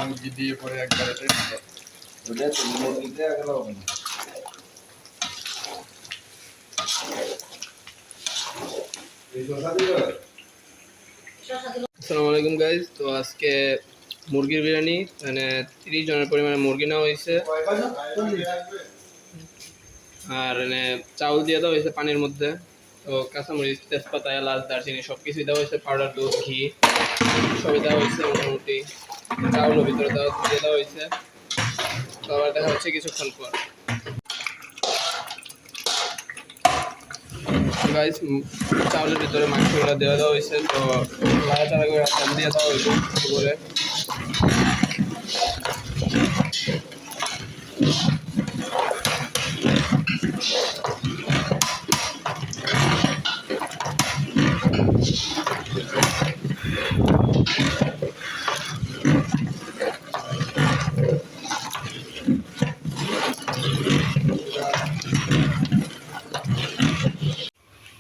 মুরগি দিয়ে পরে একবার ওটা তো মুরগিতে আগলা হবে না। আসসালামু আলাইকুম গাইজ। তো আজকে মুরগির বিরিয়ানি, মানে 30 জনের পরিমাণে মুরগি নেওয়া হয়েছে, আর চাউল দিয়ে দেওয়া হয়েছে পানির মধ্যে। তো কাঁচামরিচ, তেজপাতা, এলাচ, দারচিনি সব কিছুই দেওয়া হয়েছে, পাউডার, দুধ, ঘি সবই দেওয়া হয়েছে মোটামুটি। চাউলের ভিতরে দিয়ে দেওয়া হয়েছে। তো আবার দেখা হচ্ছে কিছুক্ষণ পর। গাইজ, চাউলের ভিতরে মাংসগুলো দেওয়া হয়েছে। তো লাড়াচাড়া করে চাল দিয়ে দেওয়া হয়েছে করে।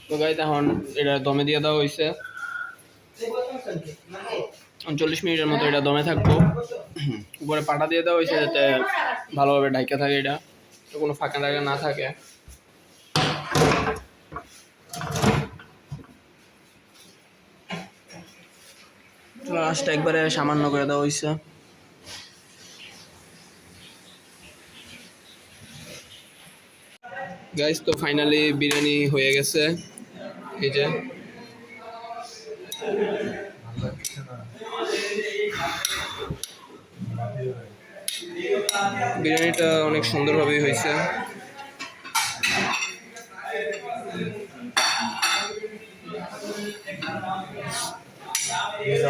তো গাইজ, এখন এটা দমে দিয়ে দেওয়া হয়েছে। 40 মিনিটের মতো এটা দমে থাকবো। উপরে পাটা দিয়ে দেওয়া হয়েছে যাতে ভালোভাবে ঢাইকা থাকে, এটা তো কোনো ফাঁকা টাকা না থাকে। লাস্ট একবারে সামান্য করে দেওয়া হয়েছে। গাইস, তো ফাইনালি বিরিয়ানি হয়ে গেছে। এই যে বিরিয়ানিটা অনেক সুন্দরভাবেই হয়েছে।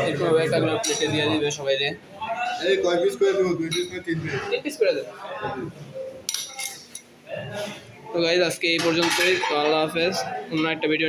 এরপর একটা প্লেটে দিয়ে দিবে সবাই। এই কয় পিস করে দেবো? 2 পিস না 3 পিস? 3 পিস করে দেবে। তো গাইজ, আজকে এই পর্যন্তই। তো আল্লাহ হাফেজ। অন্য একটা ভিডিও